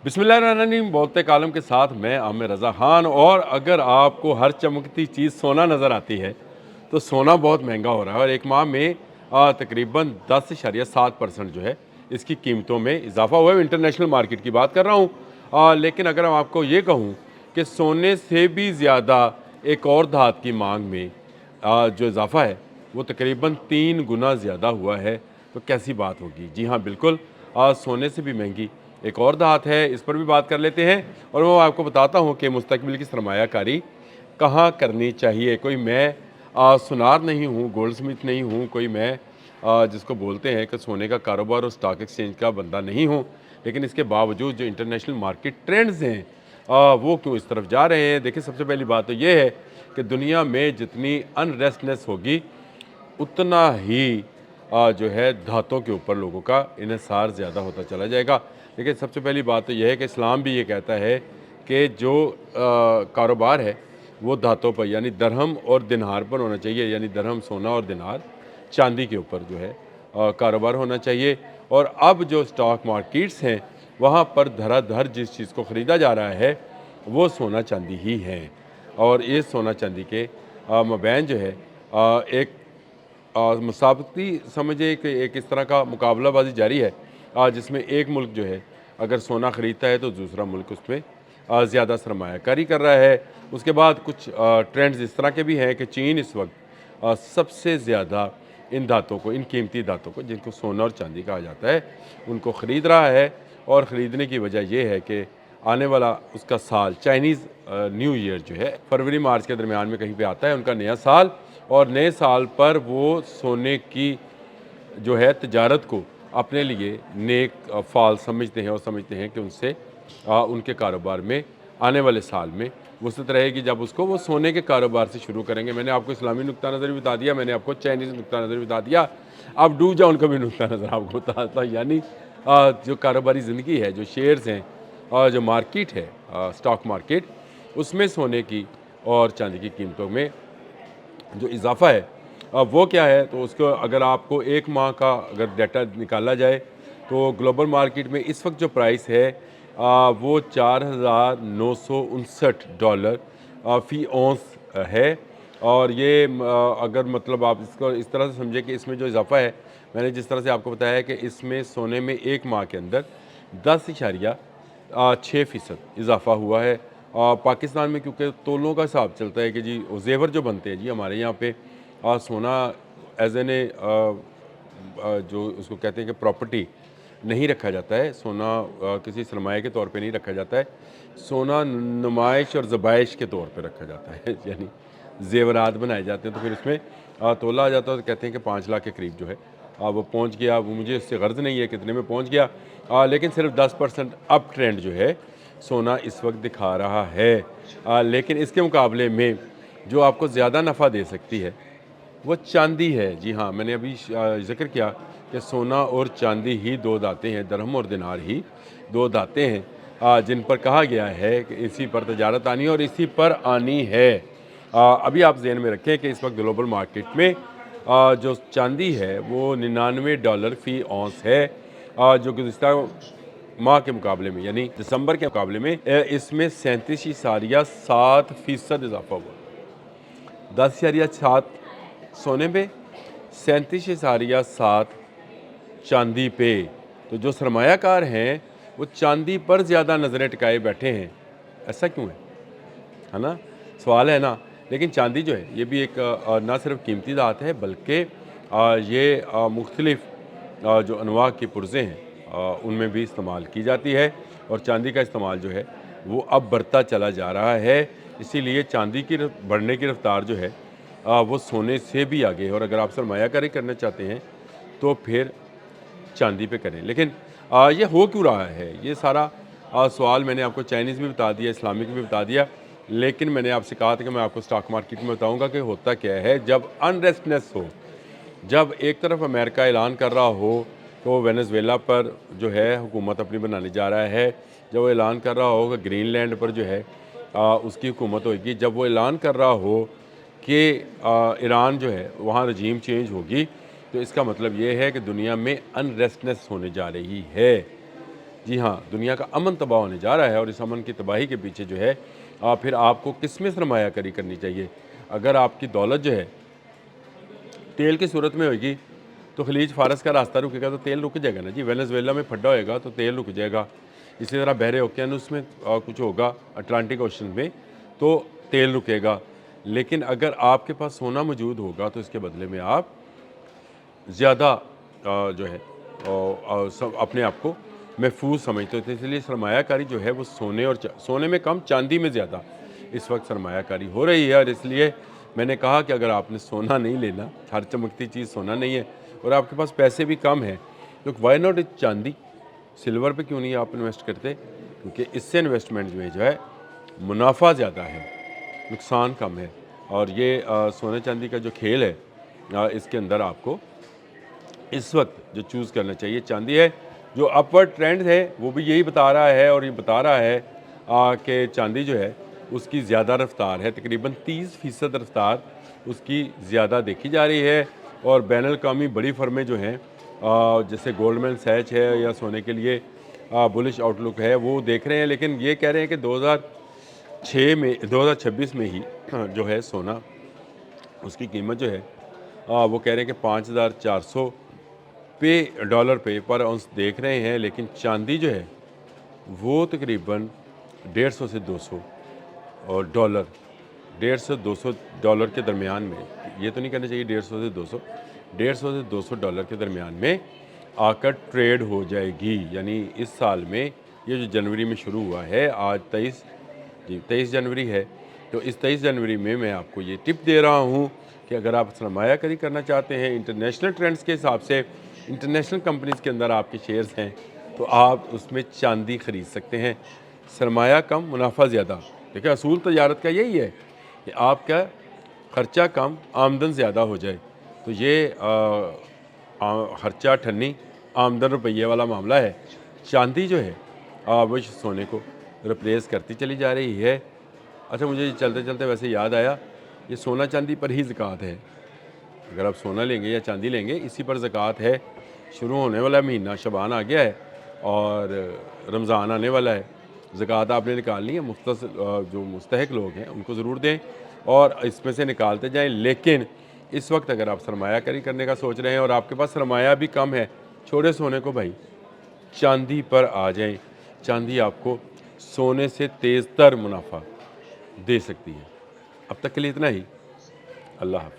बिस्मिल्लाहिर्रहमानिर्रहीम। बोलते कालम के साथ मैं आमिर रज़ा ख़ान। और अगर आपको हर चमकती चीज़ सोना नज़र आती है तो सोना बहुत महंगा हो रहा है और एक माह में तकरीबन 10.7% जो है इसकी कीमतों में इजाफा हुआ है। इंटरनेशनल मार्केट की बात कर रहा हूँ। लेकिन अगर मैं आपको ये कहूँ कि सोने से भी ज़्यादा एक और धात की मांग में जो इजाफा है वो तकरीबन 3 गुना ज़्यादा हुआ है, तो कैसी बात होगी। जी हाँ, बिल्कुल सोने से भी महंगी एक और धात है, इस पर भी बात कर लेते हैं और मैं आपको बताता हूँ कि मुस्तकबिल की सरमायाकारी कहाँ करनी चाहिए। कोई मैं सुनार नहीं हूँ, गोल्ड स्मिथ नहीं हूँ, कोई मैं जिसको बोलते हैं कि सोने का कारोबार और स्टॉक एक्सचेंज का बंदा नहीं हूँ, लेकिन इसके बावजूद जो इंटरनेशनल मार्केट ट्रेंड्स हैं वो क्यों इस तरफ जा रहे हैं। देखिए, सबसे पहली बात तो ये है कि दुनिया में जितनी अनरेस्टनेस होगी उतना ही जो है धातों के ऊपर लोगों का इन्हिसार ज़्यादा होता चला जाएगा। देखिए, सबसे पहली बात तो यह है कि इस्लाम भी ये कहता है कि जो कारोबार है वो धातों पर यानी दरहम और दिनार पर होना चाहिए, यानी दरहम सोना और दिनार चांदी के ऊपर जो है कारोबार होना चाहिए। और अब जो स्टॉक मार्केट्स हैं वहाँ पर धराधर जिस चीज़ को ख़रीदा जा रहा है वो सोना चांदी ही है। और ये सोना चांदी के मबैन जो है एक मुसाबती समझिए कि एक इस तरह का मुकाबलाबाजी जारी है जिसमें एक मुल्क जो है अगर सोना ख़रीदता है तो दूसरा मुल्क उसमें ज़्यादा सरमायाकारी कर रहा है। उसके बाद कुछ ट्रेंड्स इस तरह के भी हैं कि चीन इस वक्त सबसे ज़्यादा इन धातों को, इन कीमती धातों को जिनको सोना और चांदी कहा जाता है, उनको ख़रीद रहा है। और ख़रीदने की वजह यह है कि आने वाला उसका साल चाइनीज़ न्यू ईयर जो है फरवरी मार्च के दरमियान में कहीं पे आता है, उनका नया साल। और नए साल पर वो सोने की जो है तजारत को अपने लिए नेक फ़ाल समझते हैं और समझते हैं कि उनसे उनके कारोबार में आने वाले साल में वसअत रहेगी जब उसको वो सोने के कारोबार से शुरू करेंगे। मैंने आपको इस्लामी नुक्ता नज़र भी बता दिया, मैंने आपको चाइनीज़ नुक्ता नज़र भी बता दिया, अब डूब जाओ उनका भी नुक्ता नज़र आपको बताता। यानी जो कारोबारी ज़िंदगी है, जो शेयर्स हैं और जो मार्केट है स्टॉक मार्केट, उसमें सोने की और चांदी की कीमतों में जो इजाफा है वो क्या है। तो उसको अगर आपको एक माह का अगर डाटा निकाला जाए तो ग्लोबल मार्केट में इस वक्त जो प्राइस है वो $4,959 फ़ी औंस है। और ये अगर मतलब आप इसको इस तरह से समझें कि इसमें जो इजाफा है, मैंने जिस तरह से आपको बताया है कि इसमें सोने में एक माह के अंदर 10.6% इजाफा हुआ है। पाकिस्तान में क्योंकि तोलों का हिसाब चलता है कि जी जेवर जो बनते हैं जी हमारे यहाँ पे सोना एज एन ए जो उसको कहते हैं कि प्रॉपर्टी नहीं रखा जाता है। सोना किसी सरमाए के तौर पे नहीं रखा जाता है, सोना नुमाइश और ज़बाइश के तौर पे रखा जाता है यानी जेवरात बनाए जाते हैं। तो फिर उसमें तोला आ जाता है, तो कहते हैं कि 5 लाख के करीब जो है वो पहुँच गया। वो मुझे इससे गर्ज नहीं है कितने में पहुँच गया, लेकिन सिर्फ 10% अप ट्रेंड जो है सोना इस वक्त दिखा रहा है। लेकिन इसके मुकाबले में जो आपको ज़्यादा नफ़ा दे सकती है वो चांदी है। जी हाँ, मैंने अभी ज़िक्र किया कि सोना और चांदी ही दो दातें हैं, दरहम और दिनार ही दो दातें हैं जिन पर कहा गया है कि इसी पर तजारत आनी है और इसी पर आनी है। अभी आप ज़हन में रखें कि इस वक्त ग्लोबल मार्केट में जो चांदी है वो $99 फ़ी औंस है, जो गुज़िश्ता माह के मुकाबले में यानी दिसंबर के मुकाबले में इसमें 37.7% इजाफा हुआ। 10.7 सोने पे, 37.7 चांदी पे। तो जो सरमायाकार हैं वो चांदी पर ज़्यादा नज़रें टिकाए बैठे हैं। ऐसा क्यों है ना? सवाल है ना। लेकिन चांदी जो है ये भी एक ना सिर्फ कीमती धात है बल्कि ये मुख्तलिफ़ जो अनवा की पुर्ज़ें हैं उनमें भी इस्तेमाल की जाती है। और चांदी का इस्तेमाल जो है वो अब बढ़ता चला जा रहा है। इसीलिए चांदी की बढ़ने की रफ्तार जो है वो सोने से भी आगे है। और अगर आप सरमायाकारी करना चाहते हैं तो फिर चांदी पे करें। लेकिन ये हो क्यों रहा है? ये सारा सवाल मैंने आपको चाइनीज़ में बता दिया, इस्लामिक में बता दिया, लेकिन मैंने आपसे कहा था कि मैं आपको स्टॉक मार्केट में बताऊंगा कि होता क्या है जब अनरेस्टनेस हो। जब एक तरफ अमेरिका ऐलान कर रहा हो तो वेनेजुएला पर जो है हुकूमत अपनी बनाने जा रहा है, जब वो ऐलान कर रहा हो कि ग्रीनलैंड पर जो है उसकी हुकूमत होगी, जब वो ऐलान कर रहा हो कि ईरान जो है वहाँ रजीम चेंज होगी, तो इसका मतलब ये है कि दुनिया में अनरेस्टनेस होने जा रही है। जी हाँ, दुनिया का अमन तबाह होने जा रहा है और इस अमन की तबाही के पीछे जो है फिर आपको किस में सरमायाकारी करनी चाहिए। अगर आपकी दौलत जो है तेल की सूरत में होगी तो खलीज फारस का रास्ता रुकेगा तो तेल रुक जाएगा ना जी। वेनेजुएला में फड्डा होएगा तो तेल रुक जाएगा। इसी तरह बहरे ओकेयानुस में कुछ होगा, अटलांटिक ओशन में, तो तेल रुकेगा। लेकिन अगर आपके पास सोना मौजूद होगा तो इसके बदले में आप ज़्यादा जो है सब अपने आप को महफूज समझते थे। इसलिए सरमायाकारी जो है वो सोने में कम, चांदी में ज़्यादा इस वक्त सरमायाकारी हो रही है। और इसलिए मैंने कहा कि अगर आपने सोना नहीं लेना, हर चमकती चीज़ सोना नहीं है, और आपके पास पैसे भी कम हैं, तो वाई नॉट चांदी, सिल्वर पे क्यों नहीं आप इन्वेस्ट करते? क्योंकि इससे इन्वेस्टमेंट में जो है मुनाफा ज़्यादा है, नुकसान कम है। और ये सोने चांदी का जो खेल है इसके अंदर आपको इस वक्त जो चूज़ करना चाहिए चांदी है। जो अपवर्ड ट्रेंड है वो भी यही बता रहा है, और ये बता रहा है कि चांदी जो है उसकी ज़्यादा रफ्तार है, तकरीबन 30% रफ्तार उसकी ज़्यादा देखी जा रही है। और बैनुल-अक़वामी बड़ी फर्में जो हैं जैसे गोल्डमैन सैच है या सोने के लिए बुलिश आउटलुक है, वो देख रहे हैं। लेकिन ये कह रहे हैं कि 2026 में ही जो है सोना, उसकी कीमत जो है वो कह रहे हैं कि 5,400 डॉलर पे पर औंस देख रहे हैं। लेकिन चांदी जो है वो तकरीबन 150 से 200 और डॉलर, 150 से 200 डॉलर के दरमियान में, ये तो नहीं कहना चाहिए 150 से 200 डॉलर के दरमियान में आकर ट्रेड हो जाएगी। यानी इस साल में ये जो जनवरी में शुरू हुआ है, आज 23 जनवरी है, तो इस 23 जनवरी में मैं आपको ये टिप दे रहा हूँ कि अगर आप सरमायाकारी करना चाहते हैं इंटरनेशनल ट्रेंड्स के हिसाब से, इंटरनेशनल कंपनीज़ के अंदर आपके शेयर्स हैं, तो आप उसमें चांदी ख़रीद सकते हैं। सरमाया कम, मुनाफा ज़्यादा। देखिए असूल तजारत का यही है कि आपका ख़र्चा कम, आमदन ज़्यादा हो जाए। तो ये खर्चा ठन्नी, आमदन रुपये वाला मामला है। चांदी जो है वो सोने को रिप्लेस करती चली जा रही है। अच्छा, मुझे चलते चलते वैसे याद आया, ये सोना चांदी पर ही ज़कात है। अगर आप सोना लेंगे या चांदी लेंगे, इसी पर ज़कात है। शुरू होने वाला महीना शबान आ गया है और रमज़ान आने वाला है। ज़कात आपने निकालनी है, जो मुस्तहिक लोग हैं उनको ज़रूर दें और इसमें से निकालते जाएं। लेकिन इस वक्त अगर आप सरमायाकारी करने का सोच रहे हैं और आपके पास सरमाया भी कम है, छोड़े सोने को भाई, चांदी पर आ जाएं। चांदी आपको सोने से तेज़ तर मुनाफा दे सकती है। अब तक के लिए इतना ही। अल्लाह हाफ़िज़।